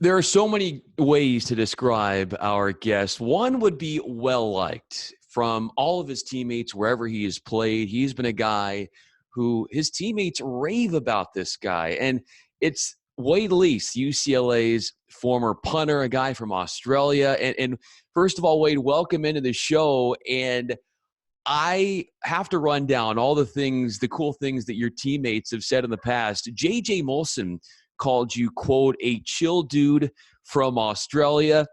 There are so many ways to describe our guest. One would be well-liked from all of his teammates wherever he has played. He's been a guy who his teammates rave about this guy. And it's Wade Lease, UCLA's former punter, a guy from Australia. And first of all, Wade, welcome into the show. And I have to run down all the things, the cool things that your teammates have said in the past. J.J. Molson called you, quote, a chill dude from Australia.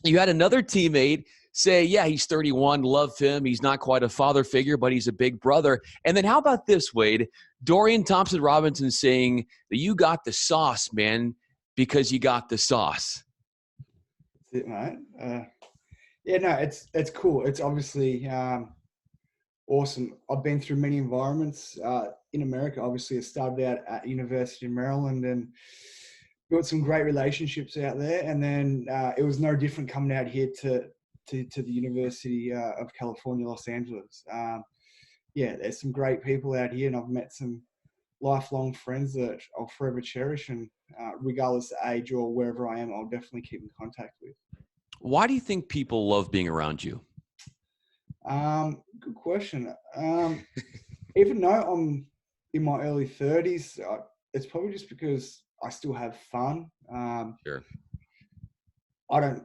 You had another teammate say, yeah, he's 31, love him. He's not quite a father figure, but he's a big brother. And then how about this, Wade? Dorian Thompson-Robinson saying that you got the sauce, man, because you got the sauce. That's it, mate. Yeah, no, it's cool. It's obviously awesome. I've been through many environments in America. Obviously, I started out at University of Maryland and built some great relationships out there. And then it was no different coming out here to the University of California, Los Angeles. Yeah, there's some great people out here, and I've met some lifelong friends that I'll forever cherish. And regardless of age or wherever I am, I'll definitely keep in contact with. Why do you think people love being around you? Good question. Even though I'm in my early 30s, it's probably just because I still have fun. Sure. I don't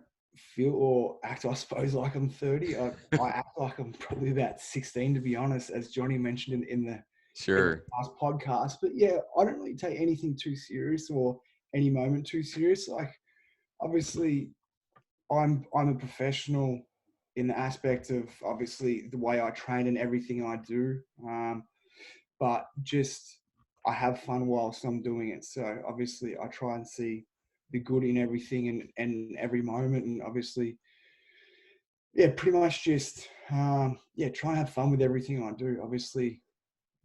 feel or act, I suppose, like I'm 30. I act like I'm probably about 16, to be honest, as Johnny mentioned in the last podcast. But yeah, I don't really take anything too serious or any moment too serious. Like, obviously, I'm a professional in the aspect of obviously the way I train and everything I do. But just I have fun whilst I'm doing it. So obviously I try and see the good in everything and every moment. And obviously, yeah, pretty much just, try and have fun with everything I do. Obviously,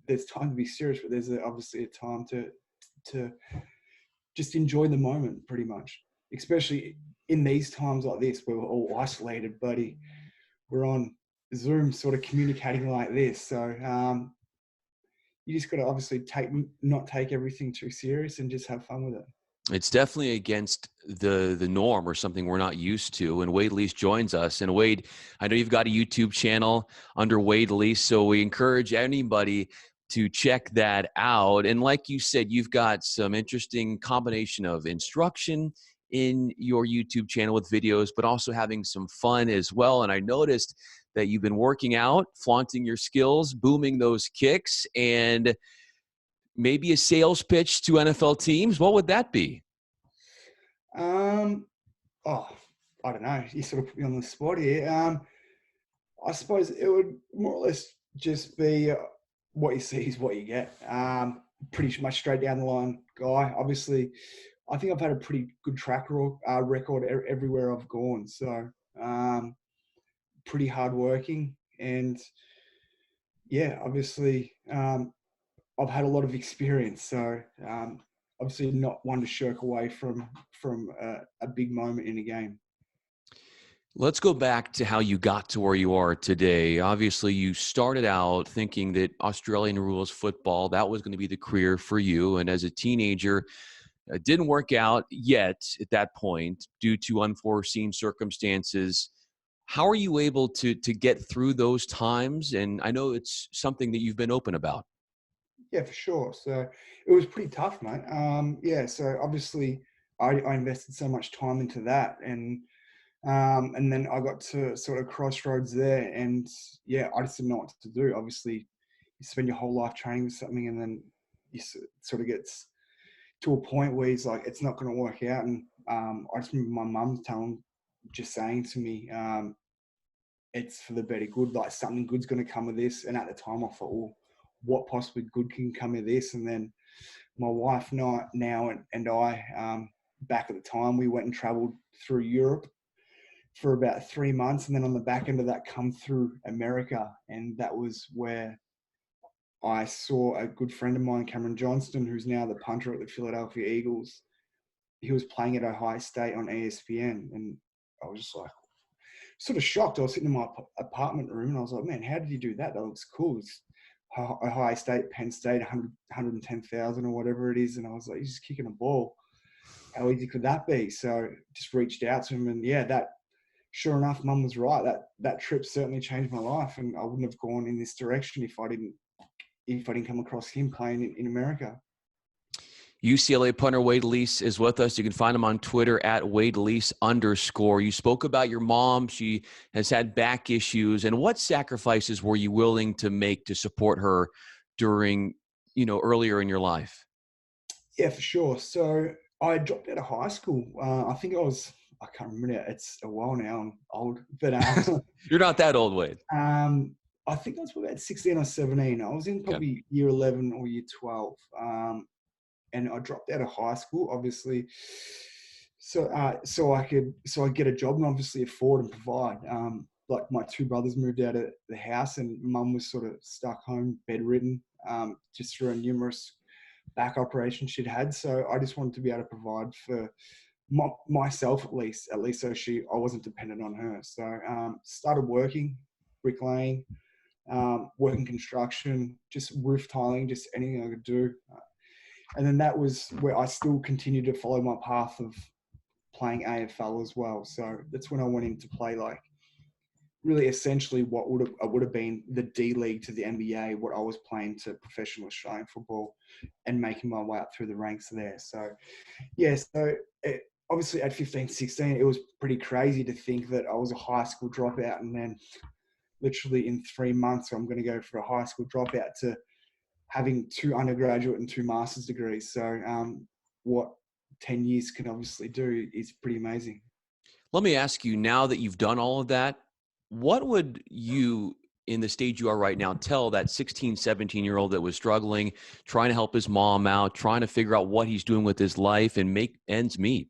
there's time to be serious, but there's obviously a time to just enjoy the moment pretty much, especially in these times like this where we're all isolated, buddy. We're on Zoom sort of communicating like this. So you just got to obviously not take everything too serious and just have fun with it. It's definitely against the norm or something we're not used to. And Wade Lease joins us. And Wade, I know you've got a YouTube channel under Wade Lease, so we encourage anybody to check that out. And like you said, you've got some interesting combination of instruction in your YouTube channel with videos, but also having some fun as well. And I noticed that you've been working out, flaunting your skills, booming those kicks, and maybe a sales pitch to NFL teams. What would that be? I don't know. You sort of put me on the spot here. I suppose it would more or less just be what you see is what you get. Pretty much straight down the line guy. Obviously, I think I've had a pretty good track record everywhere I've gone. So pretty hardworking, and yeah, obviously I've had a lot of experience. So obviously not one to shirk away from a big moment in a game. Let's go back to how you got to where you are today. Obviously, you started out thinking that Australian rules football, that was going to be the career for you. And as a teenager, it didn't work out yet at that point due to unforeseen circumstances. How are you able to get through those times? And I know it's something that you've been open about. Yeah, for sure. So it was pretty tough, mate. So obviously I invested so much time into that, and then I got to sort of crossroads there, and yeah, I just didn't know what to do. Obviously, you spend your whole life training with something, and then you sort of gets to a point where he's like, it's not going to work out. And I just remember my mum just saying to me, it's for the better good, like something good's going to come of this. And at the time I thought, well, what possibly good can come of this? And then my wife now and I, back at the time, we went and traveled through Europe for about 3 months. And then on the back end of that, come through America. And that was where I saw a good friend of mine, Cameron Johnston, who's now the punter at the Philadelphia Eagles. He was playing at Ohio State on ESPN. And I was just like, sort of shocked. I was sitting in my apartment room and I was like, man, how did you do that? That looks cool. It's Ohio State, Penn State, 110,000 or whatever it is. And I was like, he's just kicking a ball. how easy could that be? So just reached out to him, and yeah, that sure enough, Mum was right. That trip certainly changed my life, and I wouldn't have gone in this direction if I didn't come across him playing in America. UCLA punter Wade Lease is with us. You can find him on Twitter at @WadeLease_. You spoke about your mom. She has had back issues. And what sacrifices were you willing to make to support her during, earlier in your life? Yeah, for sure. So I dropped out of high school. I can't remember now. It's a while now. I'm old. But You're not that old, Wade. I think I was about 16 or 17. I was in Okay. probably year 11 or year 12. And I dropped out of high school, obviously, so I could get a job and obviously afford and provide. Like my two brothers moved out of the house, and Mum was sort of stuck home, bedridden, just through a numerous back operations she'd had. So I just wanted to be able to provide for myself at least so I wasn't dependent on her. So started working, bricklaying, working construction, just roof tiling, just anything I could do. And then that was where I still continued to follow my path of playing AFL as well. So that's when I went into play, like really essentially what would have been the D League to the NBA, what I was playing to professional Australian football and making my way up through the ranks there. So, yeah, obviously at 15, 16, it was pretty crazy to think that I was a high school dropout, and then literally in 3 months, I'm going to go for a high school dropout to having 2 undergraduate and 2 master's degrees. So what 10 years can obviously do is pretty amazing. Let me ask you, now that you've done all of that, what would you, in the stage you are right now, tell that 16, 17-year-old that was struggling, trying to help his mom out, trying to figure out what he's doing with his life and make ends meet?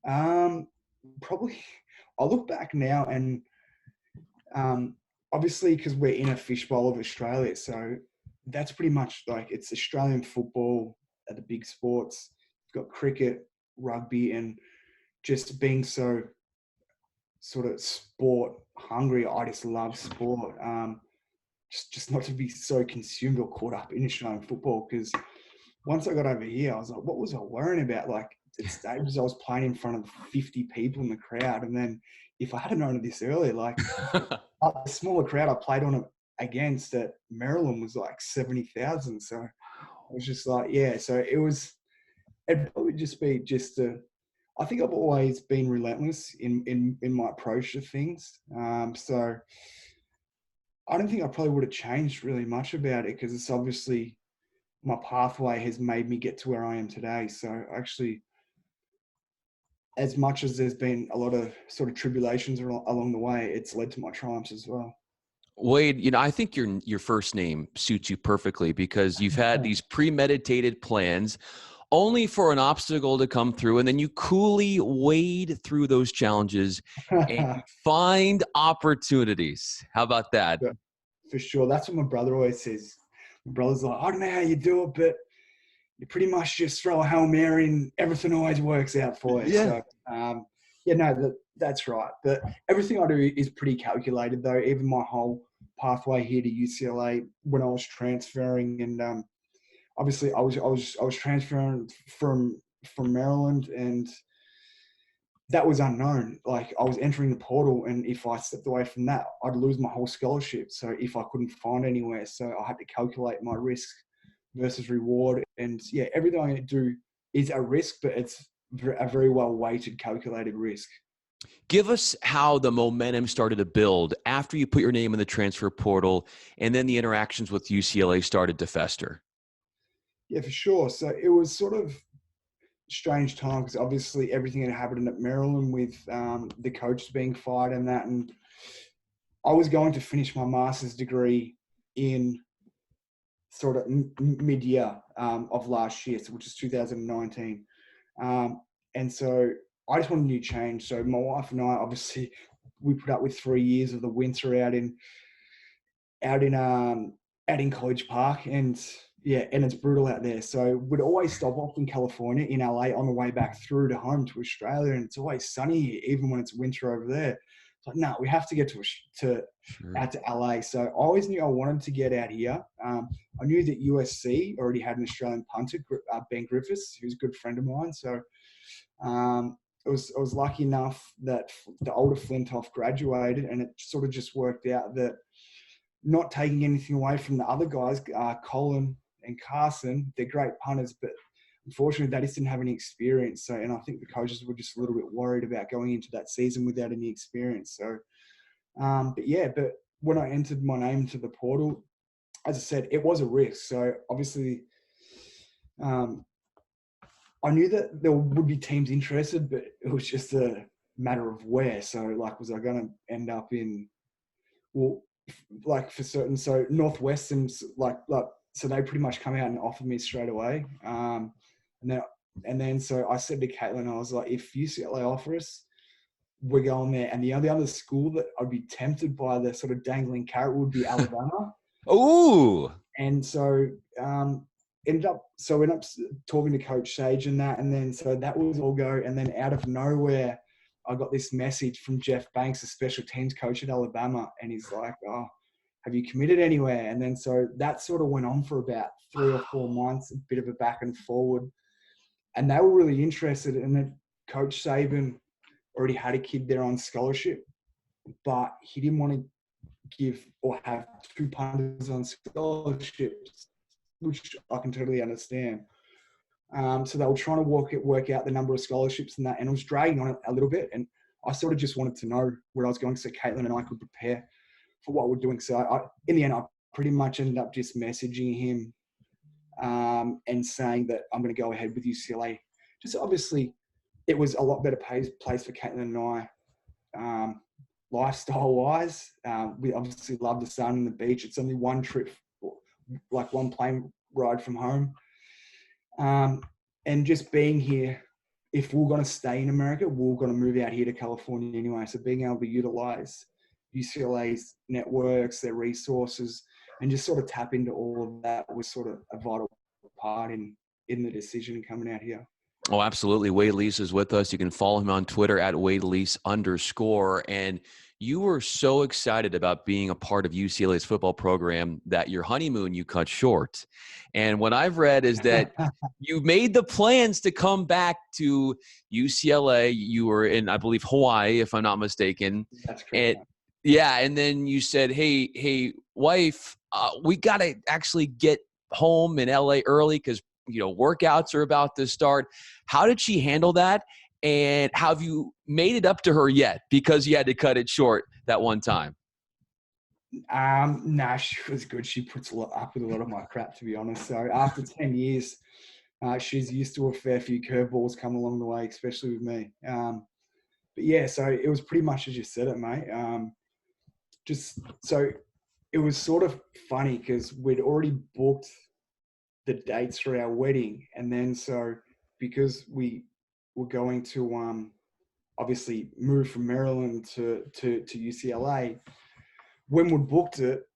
Probably, I look back now and obviously because we're in a fishbowl of Australia, so that's pretty much like it's Australian football at the big sports. You've got cricket, rugby, and just being so sort of sport hungry. I just love sport. Just not to be so consumed or caught up in Australian football, because once I got over here, I was like, what was I worrying about? Like, at stages I was playing in front of 50 people in the crowd, and then if I had known of this earlier, like a smaller crowd I played on against at Maryland was like 70,000. So I was just like, yeah. So it'd probably just be I think I've always been relentless in my approach to things. So I don't think I probably would have changed really much about it, because it's obviously my pathway has made me get to where I am today. So actually, as much as there's been a lot of sort of tribulations along the way, it's led to my triumphs as well. Wade, I think your first name suits you perfectly, because you've had these premeditated plans only for an obstacle to come through, and then you coolly wade through those challenges and you find opportunities. How about that? Yeah, for sure. That's what my brother always says. My brother's like, I don't know how you do it, but you pretty much just throw a Hail Mary and everything always works out for you. Yeah. So, yeah, no, that's right. But everything I do is pretty calculated, though. Even my whole pathway here to UCLA, when I was transferring, and obviously I was transferring from Maryland, and that was unknown. Like, I was entering the portal, and if I stepped away from that, I'd lose my whole scholarship. So if I couldn't find anywhere, so I had to calculate my risk versus reward. And yeah, everything I do is a risk, but it's a very well weighted, calculated risk. Give us how the momentum started to build after you put your name in the transfer portal, and then the interactions with UCLA started to fester. Yeah, for sure. So it was sort of strange time, because obviously everything had happened at Maryland with the coaches being fired and that. And I was going to finish my master's degree in sort of mid-year of last year, which is 2019. And so I just wanted a new change. So my wife and I, obviously, we put up with 3 years of the winter out in College Park, and yeah, and it's brutal out there. So we'd always stop off in California, in LA, on the way back through to home to Australia, and it's always sunny here, even when it's winter over there. Like, no, we have to get Sure. out to LA. So I always knew I wanted to get out here. I knew that USC already had an Australian punter, Ben Griffiths, who's a good friend of mine. So I was lucky enough that the older Flintoff graduated, and it sort of just worked out that, not taking anything away from the other guys, Colin and Carson, they're great punters, but unfortunately they just didn't have any experience. So, and I think the coaches were just a little bit worried about going into that season without any experience. So, but when I entered my name to the portal, as I said, it was a risk. So obviously, I knew that there would be teams interested, but it was just a matter of where. So, like, was I going to end up in, well, like for certain, so Northwestern's so they pretty much come out and offered me straight away. And then so I said to Caitlin, I was like, if UCLA offer us, we're going there. And the other school that I'd be tempted by, the sort of dangling carrot, would be Alabama. Ooh. And so ended up talking to Coach Sage and that, and then so that was all go. And then out of nowhere, I got this message from Jeff Banks, a special teams coach at Alabama, and he's like, "Oh, have you committed anywhere?" And then so that sort of went on for about 3 or 4 months, a bit of a back and forward, and they were really interested. And then Coach Saban already had a kid there on scholarship, but he didn't want to give or have 2 punters on scholarships, which I can totally understand. So they were trying to work out the number of scholarships and that, and it was dragging on a little bit. And I sort of just wanted to know where I was going so Caitlin and I could prepare for what we're doing. So in the end, I pretty much ended up just messaging him and saying that I'm going to go ahead with UCLA. Just obviously, it was a lot better place for Caitlin and I, lifestyle-wise. We obviously love the sun and the beach. It's only one trip, like one plane ride from home. And just being here, if we're going to stay in America, we're going to move out here to California anyway. So being able to utilize UCLA's networks, their resources, and just sort of tap into all of that was sort of a vital part in the decision coming out here. Oh, absolutely. Wade Lease is with us. You can follow him on Twitter at @WadeLease_. And you were so excited about being a part of UCLA's football program that your honeymoon you cut short. And what I've read is that you made the plans to come back to UCLA. You were in, I believe, Hawaii, if I'm not mistaken. That's correct. And then you said, hey, wife, we got to actually get home in LA early because workouts are about to start. How did she handle that? And have you made it up to her yet? Because you had to cut it short that one time. Nah, she was good. She puts up with a lot of my crap, to be honest. So after 10 years, she's used to a fair few curveballs come along the way, especially with me. But yeah, so it was pretty much as you said it, mate. So it was sort of funny because we'd already booked the dates for our wedding, and then so because we were going to obviously move from Maryland to UCLA, when we booked it,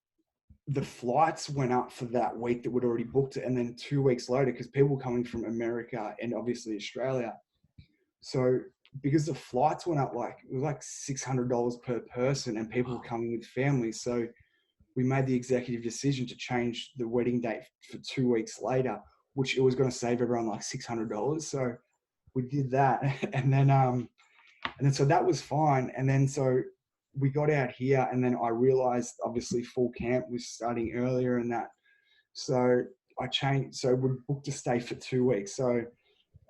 the flights went up for that week that we'd already booked it, and then 2 weeks later, because people were coming from America and obviously Australia, so because the flights went up, it was like $600 per person, and people were coming with families, so we made the executive decision to change the wedding date for 2 weeks later, which it was going to save everyone like $600. So we did that. And then so that was fine. And then so we got out here, and then I realized obviously fall camp was starting earlier and that. So I changed. So we booked a stay for 2 weeks. So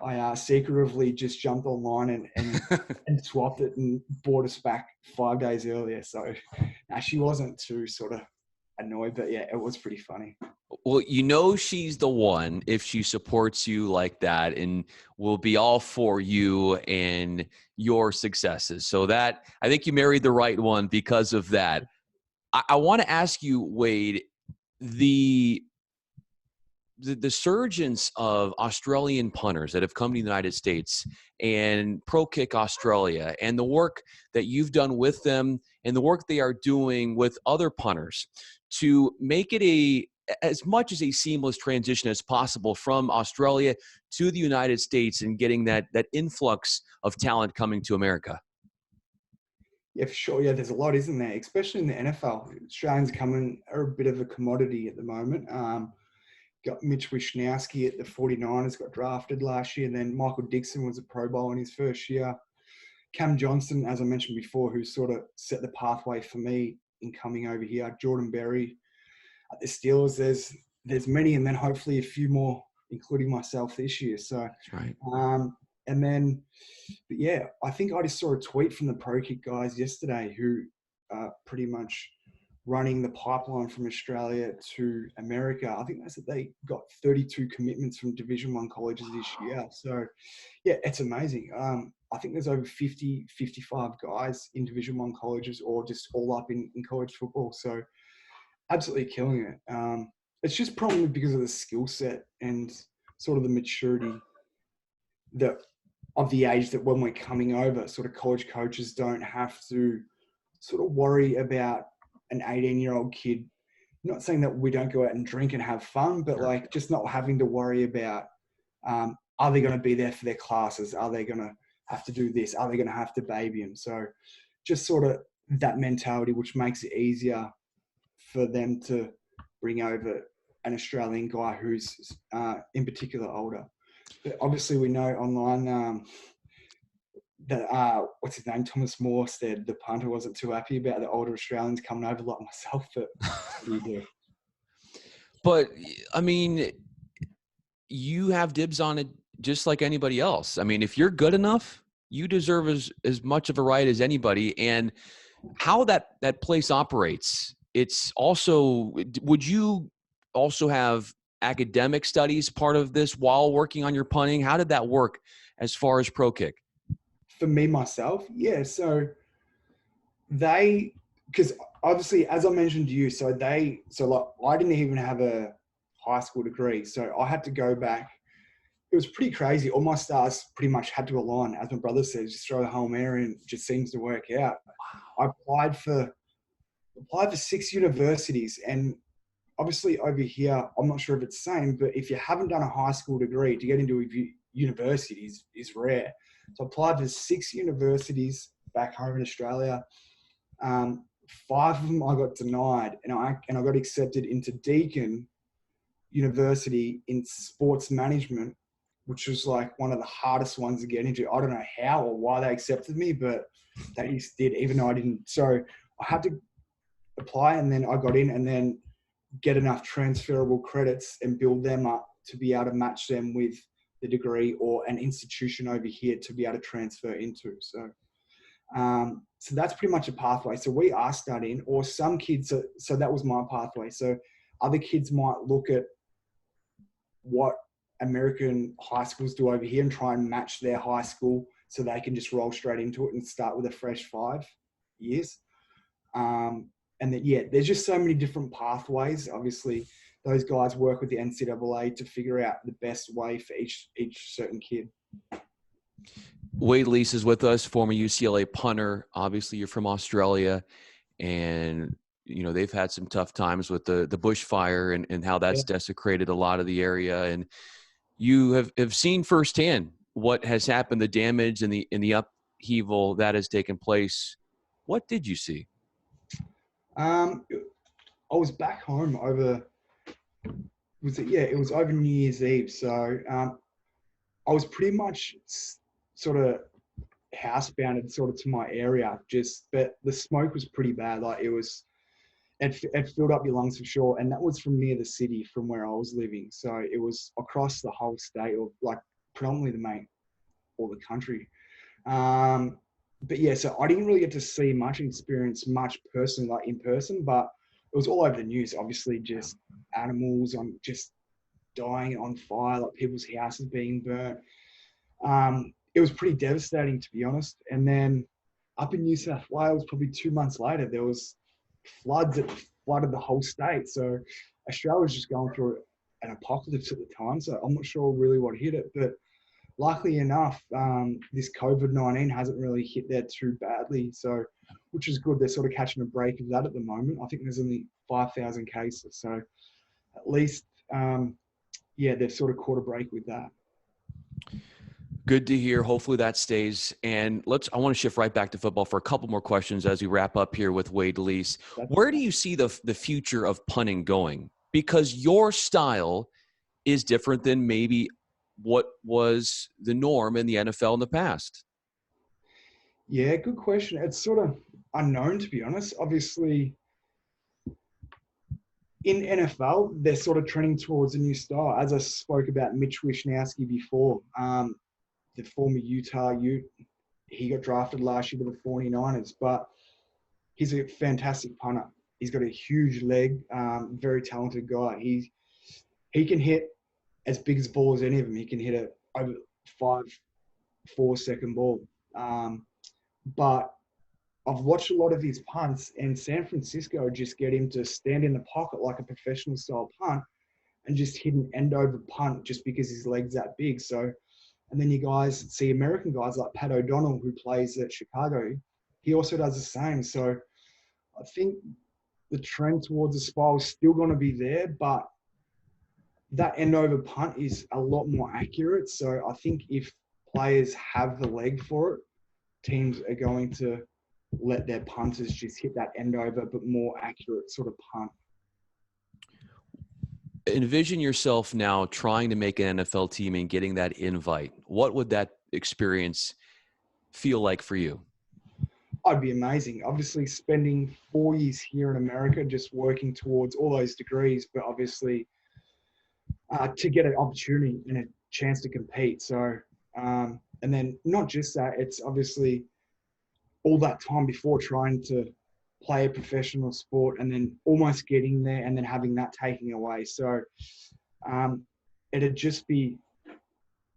I secretively just jumped online and swapped it and bought us back 5 days earlier. So she wasn't too sort of annoyed, but yeah, it was pretty funny. Well, she's the one if she supports you like that and will be all for you and your successes. So that, I think you married the right one because of that. I want to ask you, Wade, the surgence of Australian punters that have come to the United States and Pro Kick Australia and the work that you've done with them and the work they are doing with other punters to make it as much as a seamless transition as possible from Australia to the United States and getting that influx of talent coming to America. Yeah, for sure. Yeah, there's a lot, isn't there? Especially in the NFL. Australians are a bit of a commodity at the moment. Got Mitch Wishnowsky at the 49ers, got drafted last year. And then Michael Dixon was a Pro Bowl in his first year. Cam Johnson, as I mentioned before, who sort of set the pathway for me in coming over here. Jordan Berry at the Steelers. There's many, and then hopefully a few more, including myself this year. So, That's right. and then, but yeah, I think I just saw a tweet from the Pro Kick guys yesterday who are pretty much running the pipeline from Australia to America. I think they said they got 32 commitments from Division One colleges this year. So, yeah, it's amazing. I think there's over 50, 55 guys in Division One colleges or just all up in college football. So, absolutely killing it. It's just probably because of the skill set and sort of the maturity that of the age that when we're coming over, sort of college coaches don't have to sort of worry about an 18-year-old kid. Not saying that we don't go out and drink and have fun, but like just not having to worry about are they going to be there for their classes? Are they going to have to do this? Are they going to have to baby them? So just sort of that mentality, which makes it easier for them to bring over an Australian guy who's in particular older. But obviously, we know online that what's his name, Thomas Moore said the punter wasn't too happy about the older Australians coming over like myself. But what do you do? But I mean, you have dibs on it just like anybody else. I mean, if you're good enough, you deserve as much of a right as anybody. And how that place operates, it's also, would you also have academic studies part of this while working on your punting? How did that work as far as pro kick? For me, myself, yeah. So because obviously, as I mentioned to you, so like I didn't even have a high school degree. So I had to go back. It was pretty crazy. All my stars pretty much had to align. As my brother says, just throw the Hail Mary and it just seems to work out. I applied for 6 universities, and obviously over here, I'm not sure if it's the same, but if you haven't done a high school degree, to get into a university is rare. So I applied for 6 universities back home in Australia. 5 of them I got denied, and I got accepted into Deakin University in sports management, which was like one of the hardest ones to get into. I don't know how or why they accepted me, but they just did, even though I didn't. So I had to apply, and then I got in, and then get enough transferable credits and build them up to be able to match them with the degree or an institution over here to be able to transfer into. So that's pretty much a pathway. So we are studying, or some kids, so that was my pathway. So other kids might look at what American high schools do over here and try and match their high school so they can just roll straight into it and start with a fresh 5 years. And then, yeah, there's just so many different pathways. Obviously, those guys work with the NCAA to figure out the best way for each certain kid. Wade Lease is with us, former UCLA punter. Obviously, you're from Australia, and you know they've had some tough times with the bushfire and how that's desecrated a lot of the area. And you have seen firsthand what has happened, the damage and the upheaval that has taken place. What did you see? I was back home over. It was over New Year's Eve. So I was pretty much sort of housebound sort of to my area, but the smoke was pretty bad. Like it filled up your lungs for sure. And that was from near the city from where I was living. So it was across the whole state, or like predominantly all the country. But yeah, so I didn't really get to see much, experience much personally, like in person, but it was all over the news. Obviously, just animals on just dying on fire, like people's houses being burnt. It was pretty devastating, to be honest. And then up in New South Wales, probably 2 months later, there was floods that flooded the whole state. So Australia was just going through an apocalypse at the time. So I'm not sure really what hit it, but luckily enough, this COVID-19 hasn't really hit there too badly. So, which is good. They're sort of catching a break of that at the moment. I think there's only 5,000 cases. So at least, they've sort of caught a break with that. Good to hear. Hopefully that stays. And I want to shift right back to football for a couple more questions as we wrap up here with Wade Lease. Where do you see the future of punting going? Because your style is different than maybe what was the norm in the NFL in the past. Yeah, good question. It's sort of unknown, to be honest. Obviously, in NFL, they're sort of trending towards a new style. As I spoke about Mitch Wishnowsky before, the former Utah Ute, he got drafted last year to the 49ers, but he's a fantastic punter. He's got a huge leg, very talented guy. He can hit as big as ball as any of them. He can hit a over 5-4 second ball. But I've watched a lot of his punts, and San Francisco just get him to stand in the pocket like a professional style punt and just hit an end over punt just because his leg's that big. So, and then you guys see American guys like Pat O'Donnell, who plays at Chicago. He also does the same. So I think the trend towards the style is still going to be there, but that end over punt is a lot more accurate. So I think if players have the leg for it, teams are going to let their punters just hit that end over, but more accurate sort of punt. Envision yourself now trying to make an NFL team and getting that invite. What would that experience feel like for you? I'd be amazing. Obviously, spending 4 years here in America, just working towards all those degrees, but obviously to get an opportunity and a chance to compete. So, and then not just that, it's obviously all that time before trying to play a professional sport and then almost getting there and then having that taken away. So it'd just be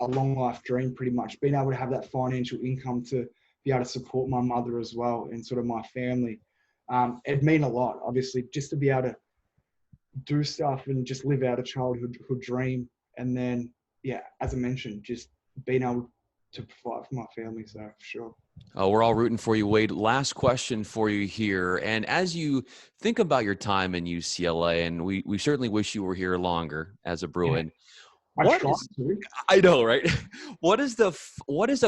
a long life dream, pretty much, being able to have that financial income to be able to support my mother as well and sort of my family. It'd mean a lot, obviously, just to be able to do stuff and just live out a childhood dream. And then, yeah, as I mentioned, just being able to provide for my family. So, for sure. We're all rooting for you, Wade. Last question for you here. And as you think about your time in UCLA, and we certainly wish you were here longer as a Bruin. Yeah, I know, right? What is a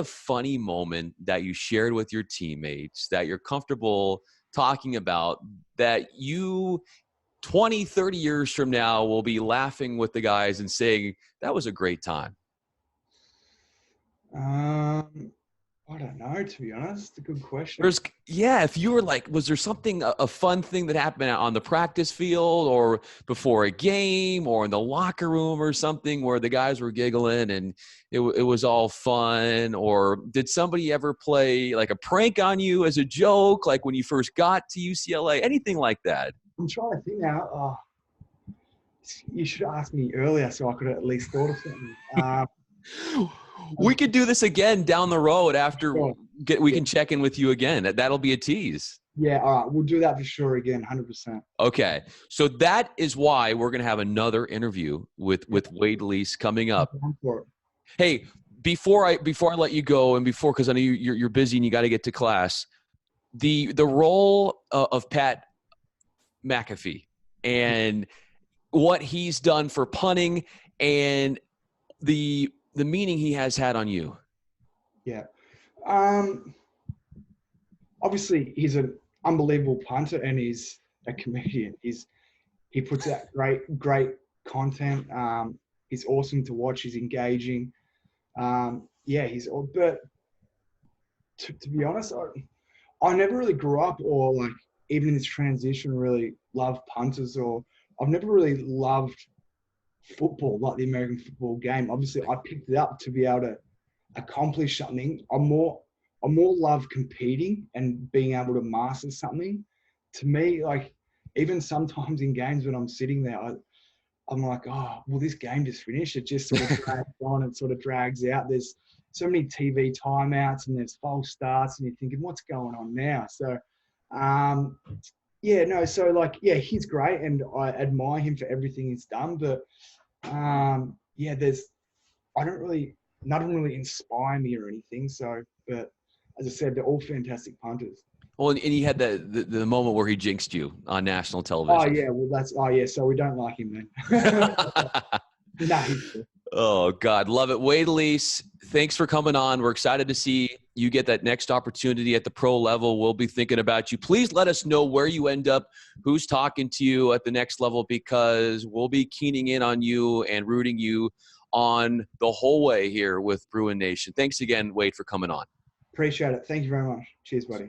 funny moment that you shared with your teammates that you're comfortable talking about that you 20, 30 years from now will be laughing with the guys and saying, that was a great time? I don't know, to be honest. It's a good question. If you were like, was there something, a fun thing that happened on the practice field or before a game or in the locker room or something where the guys were giggling and it was all fun? Or did somebody ever play like a prank on you as a joke, like when you first got to UCLA? Anything like that? I'm trying to think now. You should have asked me earlier so I could have at least thought of something. We could do this again down the road after we can check in with you again. That'll be a tease. Yeah, all right. We'll do that for sure again, 100%. Okay. So that is why we're going to have another interview with Wade Lease coming up. Hey, before I let you go and because I know you're busy and you got to get to class, the role of Pat McAfee and what he's done for punting and the meaning he has had on you. Yeah. Obviously, he's an unbelievable punter and he's a comedian. He puts out great content. He's awesome to watch. He's engaging. But to be honest, I never really grew up or like even in this transition really loved punters or I've never really loved football, like the American football game. Obviously, I picked it up to be able to accomplish something. I more love competing and being able to master something. To me, like even sometimes in games when I'm sitting there, I'm like, oh, will this game just finish? It just sort of drags on and sort of drags out. There's so many TV timeouts and there's false starts and you're thinking, what's going on now? So, he's great and I admire him for everything he's done. But nothing really inspire me or anything. So, but as I said, they're all fantastic punters. Well, and you had the moment where he jinxed you on national television. So we don't like him then. No, Oh, God. Love it. Wade Elise, thanks for coming on. We're excited to see you get that next opportunity at the pro level. We'll be thinking about you. Please let us know where you end up, who's talking to you at the next level, because we'll be keening in on you and rooting you on the whole way here with Bruin Nation. Thanks again, Wade, for coming on. Appreciate it. Thank you very much. Cheers, buddy.